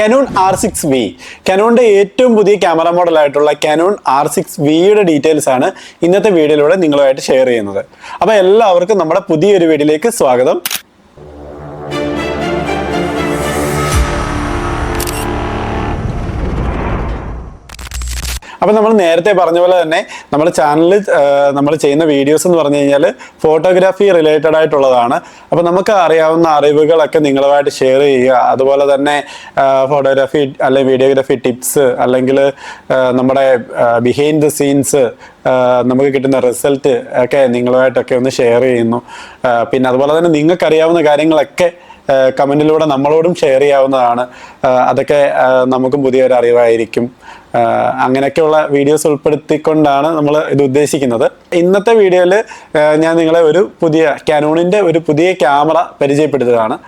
Canon R6V Canonന്റെ ഏറ്റവും പുതിയ camera മോഡലായിട്ടുള്ള Canon R6V യുടെ ഡീറ്റെയിൽസ് ആണ് ഇന്നത്തെ വീഡിയോയിലൂടെ നിങ്ങളുമായിട്ട് ഷെയർ ചെയ്യുന്നത്. അപ്പോൾ എല്ലാവർക്കും നമ്മുടെ പുതിയൊരു വീഡിയോയിലേക്ക് സ്വാഗതം. അപ്പോൾ നമ്മൾ നേരത്തെ പറഞ്ഞ പോലെ തന്നെ നമ്മുടെ ചാനലിൽ നമ്മൾ ചെയ്യുന്ന വീഡിയോസ് എന്ന് പറഞ്ഞു കഴിഞ്ഞാൽ ഫോട്ടോഗ്രാഫി റിലേറ്റഡ് ആയിട്ടുള്ളതാണ്. അപ്പോൾ നമുക്ക് അറിയാവുന്ന അറിവുകളൊക്കെ നിങ്ങളുമായിട്ട് ഷെയർ ചെയ്യുക. അതുപോലെ തന്നെ ഫോട്ടോഗ്രാഫി അല്ലെങ്കിൽ വീഡിയോഗ്രാഫി ടിപ്സ് അല്ലെങ്കിൽ നമ്മുടെ ബിഹൈൻഡ് ദ സീൻസ് നമുക്ക് കിട്ടുന്ന റിസൾട്ട് ഒക്കെ നിങ്ങളുമായിട്ടൊക്കെ ഒന്ന് ഷെയർ ചെയ്യുന്നു. പിന്നെ അതുപോലെ തന്നെ നിങ്ങൾക്കറിയാവുന്ന കാര്യങ്ങളൊക്കെ കമൻറ്റിലൂടെ നമ്മളോടും ഷെയർ ചെയ്യാവുന്നതാണ്. അതൊക്കെ നമുക്കും പുതിയൊരു അറിവായിരിക്കും. അങ്ങനെയൊക്കെയുള്ള വീഡിയോസ് ഉൾപ്പെടുത്തിക്കൊണ്ടാണ് നമ്മൾ ഇത് ഉദ്ദേശിക്കുന്നത്. ഇന്നത്തെ വീഡിയോയിൽ ഞാൻ നിങ്ങളെ ഒരു പുതിയ കാനോണിൻ്റെ ഒരു പുതിയ ക്യാമറ പരിചയപ്പെടുത്തുകയാണ്.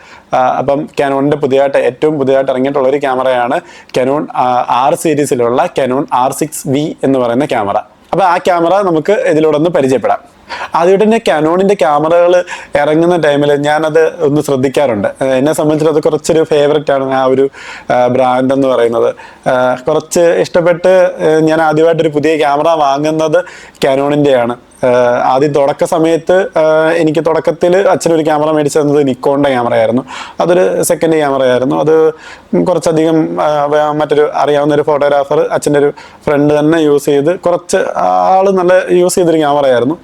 അപ്പം കാനോണിൻ്റെ ഏറ്റവും പുതിയതായിട്ട് ഇറങ്ങിയിട്ടുള്ള ഒരു ക്യാമറയാണ് കാനോൺ R സീരീസിലുള്ള കാനോൺ R6V എന്ന് പറയുന്ന ക്യാമറ. അപ്പോൾ ആ ക്യാമറ നമുക്ക് ഇതിലൂടെ ഒന്ന് പരിചയപ്പെടാം. ആദ്യമായിട്ട് തന്നെ കാനോണിൻ്റെ ക്യാമറകൾ ഇറങ്ങുന്ന ടൈമിൽ ഞാനത് ഒന്ന് ശ്രദ്ധിക്കാറുണ്ട്. എന്നെ സംബന്ധിച്ചിട്ട് അത് കുറച്ചൊരു ഫേവററ്റ് ആണ് ആ ഒരു ബ്രാൻഡ് എന്ന് പറയുന്നത്. കുറച്ച് ഇഷ്ടപ്പെട്ട് ഞാൻ ആദ്യമായിട്ടൊരു പുതിയ ക്യാമറ വാങ്ങുന്നത് കാനോണിൻ്റെയാണ്. ആദ്യം തുടക്ക സമയത്ത് എനിക്ക് തുടക്കത്തിൽ അച്ഛനൊരു ക്യാമറ മേടിച്ചു തന്നത് നിക്കോണിൻ്റെ ക്യാമറയായിരുന്നു. അതൊരു സെക്കൻഡ് ക്യാമറയായിരുന്നു. അത് കുറച്ചധികം മറ്റൊരു അറിയാവുന്നൊരു ഫോട്ടോഗ്രാഫർ അച്ഛൻ്റെ ഒരു ഫ്രണ്ട് തന്നെ യൂസ് ചെയ്ത് കുറച്ച് ആൾ നല്ല യൂസ് ചെയ്തൊരു ക്യാമറയായിരുന്നു.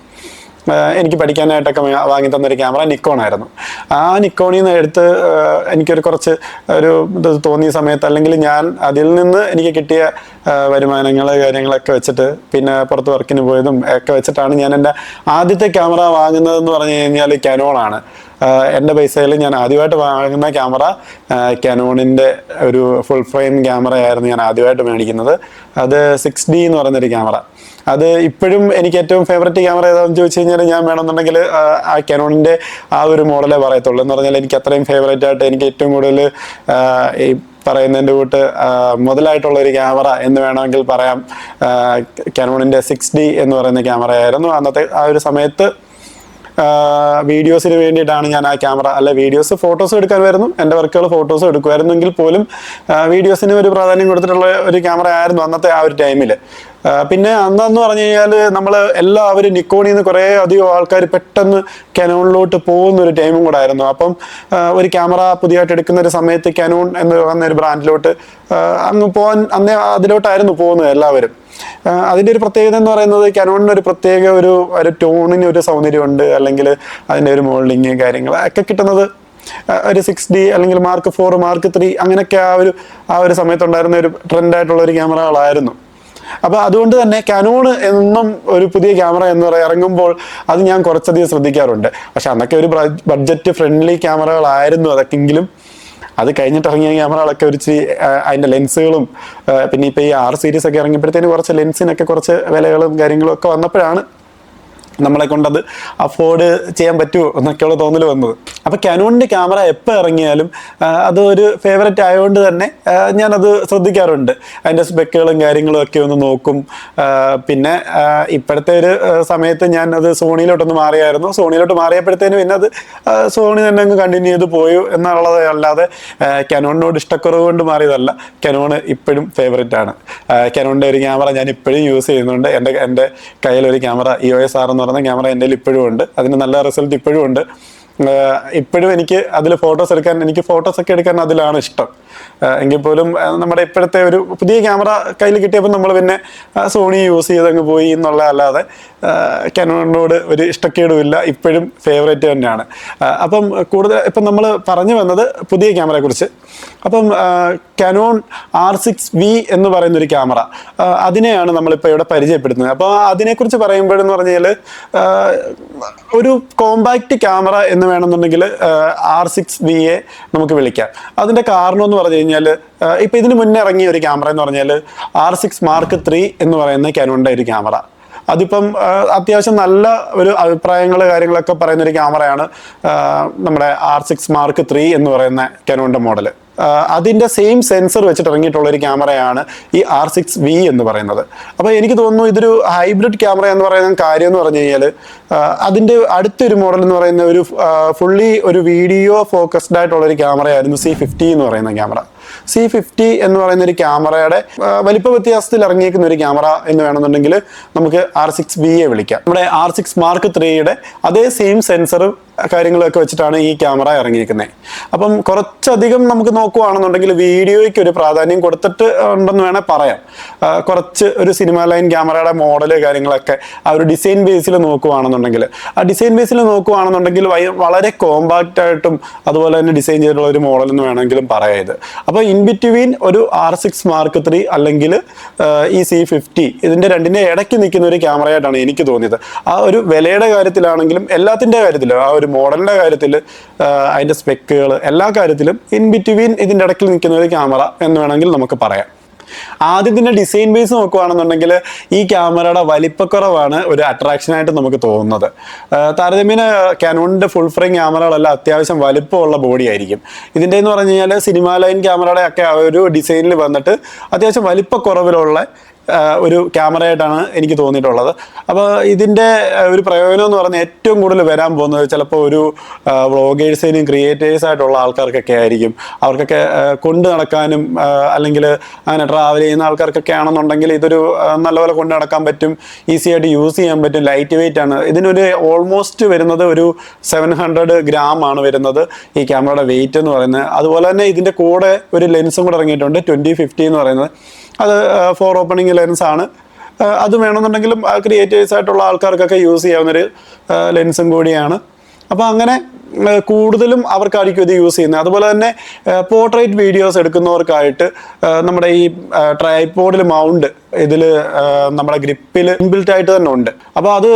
എനിക്ക് പഠിക്കാനായിട്ടൊക്കെ വാങ്ങി തന്നൊരു ക്യാമറ നിക്കോൺ ആയിരുന്നു. ആ നിക്കോണിൽ നിന്ന് എടുത്ത് എനിക്കൊരു കുറച്ച് ഒരു ഇത് തോന്നിയ സമയത്ത് അല്ലെങ്കിൽ ഞാൻ അതിൽ നിന്ന് എനിക്ക് കിട്ടിയ വരുമാനങ്ങൾ കാര്യങ്ങളൊക്കെ വെച്ചിട്ട് പിന്നെ പുറത്ത് വർക്കിന് പോയതും ഒക്കെ വെച്ചിട്ടാണ് ഞാൻ എൻ്റെ ആദ്യത്തെ ക്യാമറ വാങ്ങുന്നതെന്ന് പറഞ്ഞു കഴിഞ്ഞാൽ കാനോണാണ്. എൻ്റെ പൈസയിൽ ഞാൻ ആദ്യമായിട്ട് വാങ്ങുന്ന ക്യാമറ കാനോണിൻ്റെ ഒരു ഫുൾ ഫ്രെയിം ക്യാമറയായിരുന്നു ഞാൻ ആദ്യമായിട്ട് മേടിക്കുന്നത്. അത് 6D എന്ന് പറയുന്നൊരു ക്യാമറ. അത് ഇപ്പോഴും എനിക്ക് ഏറ്റവും ഫേവററ്റ് ക്യാമറ ഏതാണെന്ന് ചോദിച്ചു കഴിഞ്ഞാൽ ഞാൻ വേണമെന്നുണ്ടെങ്കിൽ ആ കാനോണിൻ്റെ ആ ഒരു മോഡലേ പറയത്തുള്ളൂ. എന്ന് പറഞ്ഞാൽ എനിക്ക് അത്രയും ഫേവറേറ്റ് ആയിട്ട് എനിക്ക് ഏറ്റവും കൂടുതൽ ഈ പറയുന്നതിൻ്റെ കൂട്ട് മുതലായിട്ടുള്ള ഒരു ക്യാമറ എന്ന് വേണമെങ്കിൽ പറയാം. കാനോണിൻ്റെ 6D എന്ന് പറയുന്ന ക്യാമറയായിരുന്നു. അന്നത്തെ ആ ഒരു സമയത്ത് വീഡിയോസിന് വേണ്ടിയിട്ടാണ് ഞാൻ ആ ക്യാമറ ഫോട്ടോസ് എടുക്കാമായിരുന്നു. എൻ്റെ വർക്കുകൾ ഫോട്ടോസ് എടുക്കുമായിരുന്നെങ്കിൽ പോലും വീഡിയോസിന് ഒരു പ്രാധാന്യം കൊടുത്തിട്ടുള്ള ഒരു ക്യാമറ ആയിരുന്നു അന്നത്തെ ആ ഒരു ടൈമിൽ. പിന്നെ അന്നെന്ന് പറഞ്ഞു കഴിഞ്ഞാൽ നമ്മൾ എല്ലാവരും നിക്കോണിൽ നിന്ന് കുറേ അധികം ആൾക്കാർ പെട്ടെന്ന് കാനോണിലോട്ട് പോകുന്ന ഒരു ടൈമും കൂടെ ആയിരുന്നു. അപ്പം ഒരു ക്യാമറ പുതിയതായിട്ട് എടുക്കുന്ന ഒരു സമയത്ത് കാനോൺ എന്ന് പറയുന്ന ഒരു ബ്രാൻഡിലോട്ട് അങ്ങ് പോകാൻ അതിലോട്ടായിരുന്നു പോകുന്നത് എല്ലാവരും. അതിൻ്റെ ഒരു പ്രത്യേകത എന്ന് പറയുന്നത് കാനോണിന് ഒരു പ്രത്യേക ഒരു ടോണിന് ഒരു സൗന്ദര്യമുണ്ട്. അല്ലെങ്കിൽ അതിൻ്റെ ഒരു മോൾഡിങ് കാര്യങ്ങൾ ഒക്കെ കിട്ടുന്നത് ഒരു 6D അല്ലെങ്കിൽ Mark 4 Mark 3 അങ്ങനെയൊക്കെ ആ ഒരു സമയത്തുണ്ടായിരുന്ന ഒരു ട്രെൻഡായിട്ടുള്ള ഒരു ക്യാമറകളായിരുന്നു. അപ്പോൾ അതുകൊണ്ട് തന്നെ കാനോൺ എന്നും ഒരു പുതിയ ക്യാമറ എന്ന് ഇറങ്ങുമ്പോൾ അത് ഞാൻ കുറച്ചധികം ശ്രദ്ധിക്കാറുണ്ട്. പക്ഷെ അന്നൊക്കെ ഒരു ബഡ്ജറ്റ് ഫ്രണ്ട്ലി ക്യാമറകളായിരുന്നു അതൊക്കെങ്കിലും. അത് കഴിഞ്ഞിട്ട് ഇറങ്ങിയ ക്യാമറകളൊക്കെ ഒരു അതിൻ്റെ ലെൻസുകളും പിന്നെ ഇപ്പോൾ ഈ R സീരീസ് ഒക്കെ ഇറങ്ങിയപ്പോഴത്തേന് കുറച്ച് ലെൻസിനൊക്കെ കുറച്ച് വിലകളും കാര്യങ്ങളും ഒക്കെ വന്നപ്പോഴാണ് നമ്മളെ കൊണ്ടത് അഫോർഡ് ചെയ്യാൻ പറ്റുമോ എന്നൊക്കെയുള്ള തോന്നൽ വന്നത്. അപ്പോൾ കാനോണിൻ്റെ ക്യാമറ എപ്പോൾ ഇറങ്ങിയാലും അതൊരു ഫേവററ്റ് ആയതുകൊണ്ട് തന്നെ ഞാനത് ശ്രദ്ധിക്കാറുണ്ട്. അതിൻ്റെ സ്പെക്കുകളും കാര്യങ്ങളും ഒക്കെ ഒന്ന് നോക്കും. പിന്നെ ഇപ്പോഴത്തെ ഒരു സമയത്ത് ഞാൻ അത് സോണിയിലോട്ടൊന്ന് മാറിയായിരുന്നു. സോണിയിലോട്ട് മാറിയപ്പോഴത്തേനും പിന്നെ അത് സോണി തന്നെ അങ്ങ് കണ്ടിന്യൂ ചെയ്ത് പോയി എന്നുള്ളത് അല്ലാതെ കാനോണിനോട് ഇഷ്ടക്കുറവ് കൊണ്ട് മാറിയതല്ല. കാനോൺ ഇപ്പോഴും ഫേവററ്റ് ആണ്. കാനോണിൻ്റെ ഒരു ക്യാമറ ഞാൻ ഇപ്പോഴും യൂസ് ചെയ്യുന്നുണ്ട്. എൻ്റെ കയ്യിലൊരു ക്യാമറ EOS R എന്ന് പറയുന്ന ക്യാമറ എൻ്റെ ഇപ്പോഴും ഉണ്ട്. അതിന് നല്ല റിസൾട്ട് ഇപ്പോഴും ഉണ്ട്. ഇപ്പോഴും എനിക്ക് അതിൽ ഫോട്ടോസൊക്കെ എടുക്കാൻ അതിലാണ് ഇഷ്ടം. എങ്കിൽ പോലും നമ്മുടെ ഇപ്പോഴത്തെ ഒരു പുതിയ ക്യാമറ കയ്യിൽ കിട്ടിയപ്പോൾ നമ്മൾ പിന്നെ സോണി യൂസ് ചെയ്തങ്ങ് പോയി എന്നുള്ള അല്ലാതെ കാനോണിനോട് ഒരു ഇഷ്ടക്കേടുമില്ല. ഇപ്പോഴും ഫേവറേറ്റ് തന്നെയാണ്. അപ്പം ഇപ്പം നമ്മൾ പറഞ്ഞു വന്നത് പുതിയ ക്യാമറയെ കുറിച്ച്. അപ്പം കാനോൺ R6V എന്ന് പറയുന്നൊരു ക്യാമറ, അതിനെയാണ് നമ്മളിപ്പോൾ ഇവിടെ പരിചയപ്പെടുത്തുന്നത്. അപ്പോൾ അതിനെക്കുറിച്ച് പറയുമ്പോഴെന്ന് പറഞ്ഞാൽ ഒരു കോമ്പാക്റ്റ് ക്യാമറ എന്ന് വേണമെന്നുണ്ടെങ്കിൽ R6Vയെ നമുക്ക് വിളിക്കാം. അതിൻ്റെ കാരണം എന്ന് പറഞ്ഞു കഴിഞ്ഞാൽ ഇപ്പം ഇതിന് മുന്നേ ഇറങ്ങിയ ഒരു ക്യാമറ എന്ന് പറഞ്ഞാൽ R6 Mark 3 എന്ന് പറയുന്ന കാനോണിൻ്റെ ഒരു ക്യാമറ. അതിപ്പം അത്യാവശ്യം നല്ല ഒരു അഭിപ്രായങ്ങൾ കാര്യങ്ങളൊക്കെ പറയുന്നൊരു ക്യാമറയാണ് നമ്മുടെ R6 Mark 3 എന്ന് പറയുന്ന കാനോണിൻ്റെ മോഡൽ. അതിൻ്റെ സെയിം സെൻസർ വെച്ചിട്ട് ഇറങ്ങിയിട്ടുള്ള ഒരു ക്യാമറയാണ് ഈ R6V എന്ന് പറയുന്നത്. അപ്പോൾ എനിക്ക് തോന്നുന്നു ഇതൊരു ഹൈബ്രിഡ് ക്യാമറ എന്ന് പറയുന്ന കാര്യം എന്ന് പറഞ്ഞു കഴിഞ്ഞാൽ അതിൻ്റെ അടുത്തൊരു മോഡൽ എന്ന് പറയുന്ന ഒരു ഫുള്ളി ഒരു വീഡിയോ ഫോക്കസ്ഡ് ആയിട്ടുള്ളൊരു ക്യാമറയായിരുന്നു C50 എന്ന് പറയുന്ന ക്യാമറ. C50 എന്ന് പറയുന്ന ഒരു ക്യാമറയുടെ വലിപ്പ വ്യത്യാസത്തിൽ ഇറങ്ങിയിരിക്കുന്ന ഒരു ക്യാമറ എന്ന് വേണമെന്നുണ്ടെങ്കിൽ നമുക്ക് R6Bയെ വിളിക്കാം. നമ്മുടെ R6 Mark IIIയുടെ അതേ സെയിം സെൻസറും കാര്യങ്ങളൊക്കെ വെച്ചിട്ടാണ് ഈ ക്യാമറ ഇറങ്ങിയിരിക്കുന്നത്. അപ്പം കുറച്ചധികം നമുക്ക് നോക്കുകയാണെന്നുണ്ടെങ്കിൽ വീഡിയോയ്ക്ക് ഒരു പ്രാധാന്യം കൊടുത്തിട്ട് ഉണ്ടെന്ന് വേണേൽ പറയാം. കുറച്ച് ഒരു സിനിമ ലൈൻ ക്യാമറയുടെ മോഡല് കാര്യങ്ങളൊക്കെ ആ ഒരു ഡിസൈൻ ബേസിൽ നോക്കുകയാണെന്നുണ്ടെങ്കിൽ വളരെ കോമ്പാക്റ്റ് ആയിട്ടും അതുപോലെ തന്നെ ഡിസൈൻ ചെയ്തിട്ടുള്ള ഒരു മോഡൽ എന്ന് വേണമെങ്കിലും പറയാം ഇത്. അപ്പോൾ ഇൻ ബിറ്റ്വീൻ ഒരു R6 Mark III അല്ലെങ്കിൽ ഈ C50 ഇതിൻ്റെ രണ്ടിൻ്റെ ഇടയ്ക്ക് നിൽക്കുന്ന ഒരു ക്യാമറയായിട്ടാണ് എനിക്ക് തോന്നിയത്. ആ ഒരു വിലയുടെ കാര്യത്തിലാണെങ്കിലും എല്ലാത്തിൻ്റെ കാര്യത്തിലും ആ ഒരു മോഡലിൻ്റെ കാര്യത്തിൽ അതിൻ്റെ സ്പെക്കുകൾ എല്ലാ കാര്യത്തിലും ഇൻ ബിറ്റ്വീൻ ഇതിൻ്റെ ഇടയ്ക്ക് നിൽക്കുന്ന ഒരു ക്യാമറ എന്ന് വേണമെങ്കിൽ നമുക്ക് പറയാം. ആദ്യം ഇതിൻ്റെ ഡിസൈൻ ബേസ് നോക്കുകയാണെന്നുണ്ടെങ്കിൽ ഈ ക്യാമറയുടെ വലിപ്പക്കുറവാണ് ഒരു അട്രാക്ഷനായിട്ട് നമുക്ക് തോന്നുന്നത്. താരതമ്യേന കാനോണിൻ്റെ ഫുൾ ഫ്രെയിം ക്യാമറകളെല്ലാം അത്യാവശ്യം വലിപ്പമുള്ള ബോഡി ആയിരിക്കും. ഇതിൻ്റെ എന്ന് പറഞ്ഞു കഴിഞ്ഞാൽ സിനിമ ലൈൻ ക്യാമറയുടെ ഒക്കെ ആ ഒരു ഡിസൈനിൽ വന്നിട്ട് അത്യാവശ്യം വലിപ്പക്കുറവിലുള്ള ഒരു ക്യാമറയായിട്ടാണ് എനിക്ക് തോന്നിയിട്ടുള്ളത്. അപ്പോൾ ഇതിൻ്റെ ഒരു പ്രയോജനം എന്ന് പറഞ്ഞാൽ ഏറ്റവും കൂടുതൽ വരാൻ പോകുന്നത് ചിലപ്പോൾ ഒരു വ്ളോഗേഴ്സിനും ക്രിയേറ്റേഴ്സായിട്ടുള്ള ആൾക്കാർക്കൊക്കെ ആയിരിക്കും. അവർക്കൊക്കെ കൊണ്ടു നടക്കാനും അല്ലെങ്കിൽ അങ്ങനെ ട്രാവൽ ചെയ്യുന്ന ആൾക്കാർക്കൊക്കെ ആണെന്നുണ്ടെങ്കിൽ ഇതൊരു നല്ലപോലെ കൊണ്ടു നടക്കാൻ പറ്റും, ഈസി ആയിട്ട് യൂസ് ചെയ്യാൻ പറ്റും, ലൈറ്റ് വെയിറ്റ് ആണ്. ഇതിനൊരു ഓൾമോസ്റ്റ് വരുന്നത് ഒരു 700 gram ആണ് വരുന്നത് ഈ ക്യാമറയുടെ വെയിറ്റ് എന്ന് പറയുന്നത്. അതുപോലെ തന്നെ ഇതിൻ്റെ കൂടെ ഒരു ലെൻസും കൂടെ ഇറങ്ങിയിട്ടുണ്ട് 2050 എന്ന് പറയുന്നത്. അത് 4 ഓപ്പണിംഗ് ലെൻസ് ആണ്. അത് വേണമെന്നുണ്ടെങ്കിലും ക്രിയേറ്റേഴ്സ് ആയിട്ടുള്ള ആൾക്കാർക്കൊക്കെ യൂസ് ചെയ്യാവുന്നൊരു ലെൻസും കൂടിയാണ്. അപ്പോൾ അങ്ങനെ കൂടുതലും അവർക്കായിരിക്കും ഇത് യൂസ് ചെയ്യുന്നത്. അതുപോലെ തന്നെ പോർട്രേറ്റ് വീഡിയോസ് എടുക്കുന്നവർക്കായിട്ട് നമ്മുടെ ഈ ട്രൈപോഡിൽ മൗണ്ട് ഇതിൽ നമ്മുടെ ഗ്രിപ്പിൽ ഇൻബിൽറ്റ് ആയിട്ട് തന്നെ ഉണ്ട്. അപ്പോൾ അത്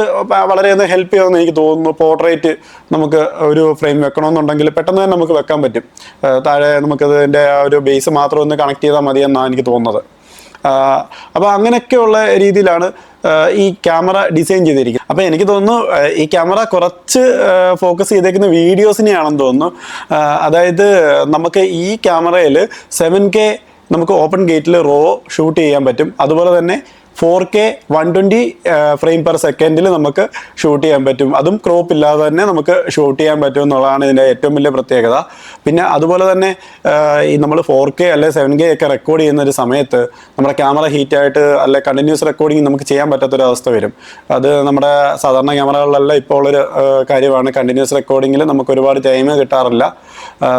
വളരെയധികം ഹെൽപ്പ് ചെയ്യുമെന്ന് എനിക്ക് തോന്നുന്നു. പോർട്രേറ്റ് നമുക്ക് ഒരു ഫ്രെയിം വെക്കണമെന്നുണ്ടെങ്കിൽ പെട്ടെന്ന് തന്നെ നമുക്ക് വെക്കാൻ പറ്റും. താഴെ നമുക്കതിൻ്റെ ആ ഒരു ബേസ് മാത്രം ഒന്ന് കണക്ട് ചെയ്താൽ മതിയെന്നാണ് എനിക്ക് തോന്നുന്നത്. അപ്പോൾ അങ്ങനെയൊക്കെയുള്ള രീതിയിലാണ് ഈ ക്യാമറ ഡിസൈൻ ചെയ്തിരിക്കുന്നത്. അപ്പോൾ എനിക്ക് തോന്നുന്നു ഈ ക്യാമറ കുറച്ച് ഫോക്കസ് ചെയ്തേക്കുന്ന വീഡിയോസിനെയാണെന്ന് തോന്നുന്നു. അതായത് നമുക്ക് ഈ ക്യാമറയിൽ 7K നമുക്ക് ഓപ്പൺ ഗേറ്റിൽ റോ ഷൂട്ട് ചെയ്യാൻ പറ്റും. അതുപോലെ തന്നെ 4K 120 ഫ്രെയിം പെർ സെക്കൻഡിൽ നമുക്ക് ഷൂട്ട് ചെയ്യാൻ പറ്റും. അതും ക്രോപ്പ് ഇല്ലാതെ തന്നെ നമുക്ക് ഷൂട്ട് ചെയ്യാൻ പറ്റും എന്നുള്ളതാണ് ഇതിൻ്റെ ഏറ്റവും വലിയ പ്രത്യേകത. പിന്നെ അതുപോലെ തന്നെ ഈ നമ്മൾ 4K അല്ലെ 7K ഒക്കെ റെക്കോർഡ് ചെയ്യുന്ന ഒരു സമയത്ത് നമ്മുടെ ക്യാമറ ഹീറ്റായിട്ട് അല്ലെ കണ്ടിന്യൂസ് റെക്കോർഡിങ് നമുക്ക് ചെയ്യാൻ പറ്റാത്തൊരവസ്ഥ വരും. അത് നമ്മുടെ സാധാരണ ക്യാമറകളിലെല്ലാം ഇപ്പോൾ ഉള്ളൊരു കാര്യമാണ്. കണ്ടിന്യൂസ് റെക്കോർഡിങ്ങിൽ നമുക്ക് ഒരുപാട് ടൈം കിട്ടാറില്ല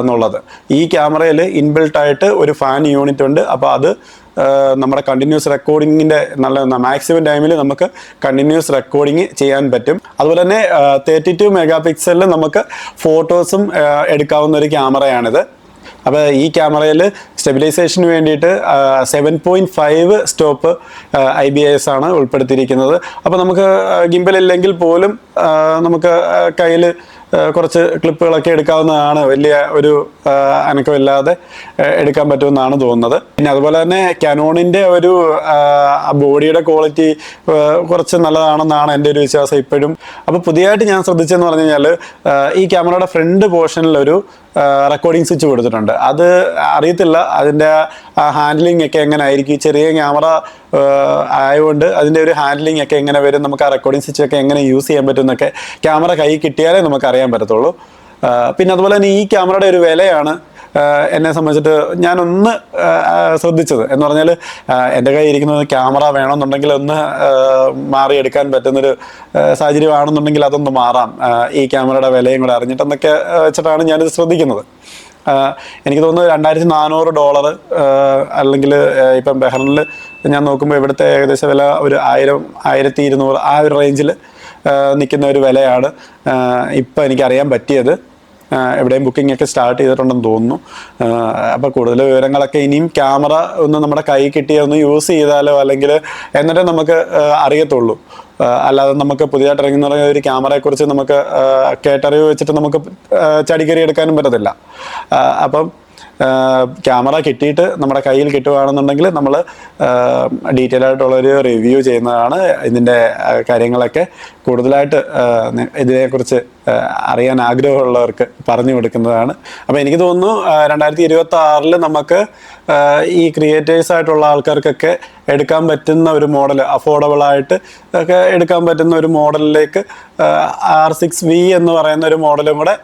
എന്നുള്ളത്. ഈ ക്യാമറയിൽ ഇൻബിൽട്ടായിട്ട് ഒരു ഫാൻ യൂണിറ്റ് ഉണ്ട്. അപ്പോൾ അത് നമ്മുടെ കണ്ടിന്യൂസ് റെക്കോർഡിങ്ങിൻ്റെ നല്ല മാക്സിമം ടൈമിൽ നമുക്ക് കണ്ടിന്യൂസ് റെക്കോർഡിങ് ചെയ്യാൻ പറ്റും. അതുപോലെ തന്നെ 32 മെഗാപിക്സലിൽ നമുക്ക് ഫോട്ടോസും എടുക്കാവുന്ന ഒരു ക്യാമറയാണിത്. അപ്പോൾ ഈ ക്യാമറയിൽ സ്റ്റെബിലൈസേഷന് വേണ്ടിയിട്ട് 7.5 സ്റ്റോപ്പ് IBIS ആണ് ഉൾപ്പെടുത്തിയിരിക്കുന്നത്. അപ്പോൾ നമുക്ക് ഗിംബൽ ഇല്ലെങ്കിൽ പോലും നമുക്ക് കയ്യിൽ കുറച്ച് ക്ലിപ്പുകളൊക്കെ എടുക്കാവുന്നതാണ്. വലിയ ഒരു അനക്കമില്ലാതെ എടുക്കാൻ പറ്റുമെന്നാണ് തോന്നുന്നത്. പിന്നെ അതുപോലെ തന്നെ കാനോണിൻ്റെ ഒരു ബോഡിയുടെ ക്വാളിറ്റി കുറച്ച് നല്ലതാണെന്നാണ് എൻ്റെ ഒരു വിശ്വാസം ഇപ്പോഴും. അപ്പോൾ പുതിയതായിട്ട് ഞാൻ ശ്രദ്ധിച്ചെന്ന് പറഞ്ഞു കഴിഞ്ഞാൽ ഈ ക്യാമറയുടെ ഫ്രണ്ട് പോർഷനിലൊരു റെക്കോർഡിംഗ് സ്വിച്ച് കൊടുത്തിട്ടുണ്ട്. അത് അറിയത്തില്ല അതിൻ്റെ ഹാൻഡ്ലിംഗ് ഒക്കെ എങ്ങനെ ആയിരിക്കും. ചെറിയ ക്യാമറ ആയതുകൊണ്ട് അതിൻ്റെ ഒരു ഹാൻഡ്ലിംഗ് ഒക്കെ എങ്ങനെ വരും, നമുക്ക് ആ റെക്കോർഡിംഗ് സ്വിച്ച് ഒക്കെ എങ്ങനെ യൂസ് ചെയ്യാൻ പറ്റും എന്നൊക്കെ ക്യാമറ കൈ കിട്ടിയാലേ നമുക്ക് അറിയാൻ പറ്റത്തുള്ളൂ. പിന്നെ അതുപോലെ തന്നെ ഈ ക്യാമറയുടെ ഒരു വിലയാണ് എന്നെ സംബന്ധിച്ചിട്ട് ഞാനൊന്ന് ശ്രദ്ധിച്ചത് എന്ന് പറഞ്ഞാൽ എൻ്റെ കയ്യിൽ ഇരിക്കുന്നത് ക്യാമറ വേണമെന്നുണ്ടെങ്കിൽ ഒന്ന് മാറിയെടുക്കാൻ പറ്റുന്നൊരു സാഹചര്യമാണെന്നുണ്ടെങ്കിൽ അതൊന്ന് മാറാം, ഈ ക്യാമറയുടെ വിലയും കൂടെ അറിഞ്ഞിട്ടെന്നൊക്കെ വെച്ചിട്ടാണ് ഞാനിത് ശ്രദ്ധിക്കുന്നത്. എനിക്ക് തോന്നുന്നു $2400 അല്ലെങ്കിൽ ഇപ്പം ബഹ്റിനിൽ ഞാൻ നോക്കുമ്പോൾ ഇവിടുത്തെ ഏകദേശം വില ഒരു 1000-1200 ആ ഒരു റേഞ്ചിൽ നിൽക്കുന്ന ഒരു വിലയാണ് ഇപ്പം എനിക്കറിയാൻ പറ്റിയത്. എവിടെയും ബുക്കിംഗ് ഒക്കെ സ്റ്റാർട്ട് ചെയ്തിട്ടുണ്ടെന്ന് തോന്നുന്നു. അപ്പോൾ കൂടുതൽ വിവരങ്ങളൊക്കെ ഇനിയും ക്യാമറ ഒന്ന് നമ്മുടെ കൈ കിട്ടിയ ഒന്ന് യൂസ് ചെയ്താലോ അല്ലെങ്കിൽ എന്നിട്ടേ നമുക്ക് അറിയത്തുള്ളൂ. അല്ലാതെ നമുക്ക് പുതിയതായിട്ട് ഇറങ്ങുന്ന ഒരു ക്യാമറയെക്കുറിച്ച് നമുക്ക് കേട്ടറിവ് വെച്ചിട്ട് നമുക്ക് ചടിക്കറി എടുക്കാനും പറ്റത്തില്ല. അപ്പം ക്യാമറ കിട്ടിയിട്ട് നമ്മുടെ കയ്യിൽ കിട്ടുകയാണെന്നുണ്ടെങ്കിൽ നമ്മൾ ഡീറ്റെയിൽ ആയിട്ടുള്ളൊരു റിവ്യൂ ചെയ്യുന്നതാണ്. ഇതിൻ്റെ കാര്യങ്ങളൊക്കെ കൂടുതലായിട്ട് ഇതിനെക്കുറിച്ച് അറിയാൻ ആഗ്രഹമുള്ളവർക്ക് പറഞ്ഞു കൊടുക്കുന്നതാണ്. അപ്പോൾ എനിക്ക് തോന്നുന്നു 2026 നമുക്ക് ഈ ക്രിയേറ്റേഴ്സായിട്ടുള്ള ആൾക്കാർക്കൊക്കെ എടുക്കാൻ പറ്റുന്ന ഒരു മോഡൽ, അഫോർഡബിളായിട്ട് ഒക്കെ എടുക്കാൻ പറ്റുന്ന ഒരു മോഡലിലേക്ക് R6V എന്ന് പറയുന്ന ഒരു മോഡലും കൂടെ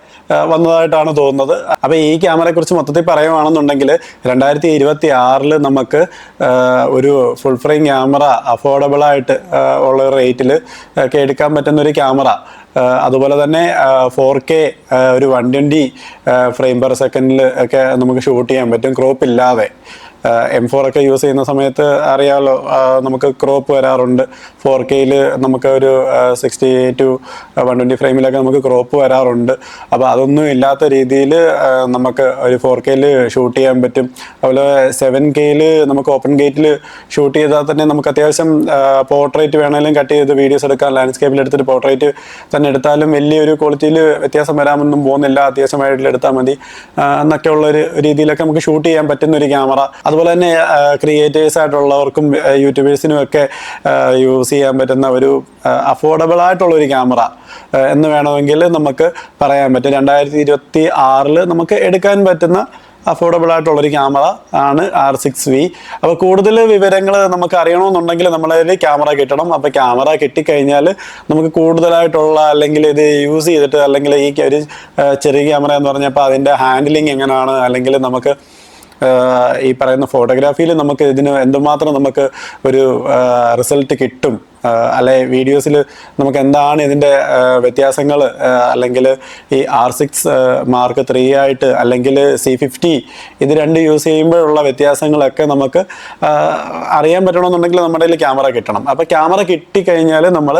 വന്നതായിട്ടാണ് തോന്നുന്നത്. അപ്പോൾ ഈ ക്യാമറയെക്കുറിച്ച് മൊത്തത്തിൽ പറയുകയാണെന്നുണ്ടെങ്കിൽ 2026 നമുക്ക് ഒരു ഫുൾ ഫ്രെയിം ക്യാമറ അഫോർഡബിളായിട്ട് ഉള്ള റേറ്റിൽ ഒക്കെ എടുക്കാൻ പറ്റുന്ന ഒരു ക്യാമറ, അതുപോലെ തന്നെ 4K ഒരു 120 ഫ്രെയിം പെർ സെക്കൻഡിൽ ഒക്കെ നമുക്ക് ഷൂട്ട് ചെയ്യാൻ പറ്റും ക്രോപ്പ് ഇല്ലാതെ. M4 ഒക്കെ യൂസ് ചെയ്യുന്ന സമയത്ത് അറിയാമല്ലോ, നമുക്ക് ക്രോപ്പ് വരാറുണ്ട്. 4Kയിൽ നമുക്ക് ഒരു 60 to 120 ഫ്രെയിമിലൊക്കെ നമുക്ക് ക്രോപ്പ് വരാറുണ്ട്. അപ്പോൾ അതൊന്നും ഇല്ലാത്ത രീതിയിൽ നമുക്ക് ഒരു 4Kയിൽ ഷൂട്ട് ചെയ്യാൻ പറ്റും. അതുപോലെ 7Kയിൽ നമുക്ക് ഓപ്പൺ ഗേറ്റിൽ ഷൂട്ട് ചെയ്താൽ തന്നെ നമുക്ക് അത്യാവശ്യം പോർട്രേറ്റ് വേണമെങ്കിലും കട്ട് ചെയ്ത് വീഡിയോസ് എടുക്കാം. ലാൻഡ്സ്കേപ്പിൽ എടുത്തിട്ട് പോർട്രേറ്റ് തന്നെ എടുത്താലും വലിയൊരു ക്വാളിറ്റിയിൽ വ്യത്യാസം വരാമെന്നും പോകുന്നില്ല. അത്യാവശ്യമായിട്ട് എടുത്താൽ മതി എന്നൊക്കെ ഉള്ളൊരു രീതിയിലൊക്കെ നമുക്ക് ഷൂട്ട് ചെയ്യാൻ പറ്റുന്ന ഒരു ക്യാമറ. അതുപോലെ തന്നെ ക്രിയേറ്റേഴ്സ് ആയിട്ടുള്ളവർക്കും യൂട്യൂബേഴ്സിനും ഒക്കെ യൂസ് ചെയ്യാൻ പറ്റുന്ന ഒരു അഫോർഡബിൾ ആയിട്ടുള്ളൊരു ക്യാമറ എന്ന് വേണമെങ്കിൽ നമുക്ക് പറയാൻ പറ്റും. 2026 നമുക്ക് എടുക്കാൻ പറ്റുന്ന അഫോർഡബിൾ ആയിട്ടുള്ളൊരു ക്യാമറ ആണ് R6V. അപ്പോൾ കൂടുതൽ വിവരങ്ങൾ നമുക്ക് അറിയണമെന്നുണ്ടെങ്കിൽ നമ്മളതിൽ ക്യാമറ കിട്ടണം. അപ്പോൾ ക്യാമറ കിട്ടിക്കഴിഞ്ഞാൽ നമുക്ക് കൂടുതലായിട്ടുള്ള, അല്ലെങ്കിൽ ഇത് യൂസ് ചെയ്തിട്ട്, അല്ലെങ്കിൽ ഈ ഒരു ചെറിയ ക്യാമറ എന്ന് പറഞ്ഞപ്പോൾ അതിൻ്റെ ഹാൻഡിലിങ് എങ്ങനെയാണ്, അല്ലെങ്കിൽ നമുക്ക് ഈ പറയുന്ന ഫോട്ടോഗ്രാഫിയിൽ നമുക്ക് ഇതിന് എന്തുമാത്രം നമുക്ക് ഒരു റിസൾട്ട് കിട്ടും, അല്ലെ വീഡിയോസിൽ നമുക്ക് എന്താണ് ഇതിൻ്റെ വ്യത്യാസങ്ങൾ, അല്ലെങ്കിൽ ഈ R6 Mark III ആയിട്ട് അല്ലെങ്കിൽ C50 ഇത് രണ്ട് യൂസ് ചെയ്യുമ്പോഴുള്ള വ്യത്യാസങ്ങളൊക്കെ നമുക്ക് അറിയാൻ പറ്റണമെന്നുണ്ടെങ്കിൽ നമ്മുടെ കയ്യിൽ ക്യാമറ കിട്ടണം. അപ്പോൾ ക്യാമറ കിട്ടിക്കഴിഞ്ഞാൽ നമ്മൾ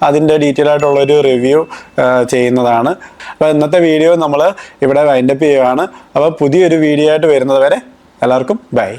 അതിൻ്റെ ഡീറ്റെയിൽ ആയിട്ടുള്ളൊരു റിവ്യൂ ചെയ്യുന്നതാണ്. അപ്പോൾ ഇന്നത്തെ വീഡിയോ നമ്മൾ ഇവിടെ വൈൻഡപ്പ് ചെയ്യുകയാണ്. അപ്പോൾ പുതിയൊരു വീഡിയോ ആയിട്ട് വരുന്നത് വരെ എല്ലാവർക്കും ബൈ.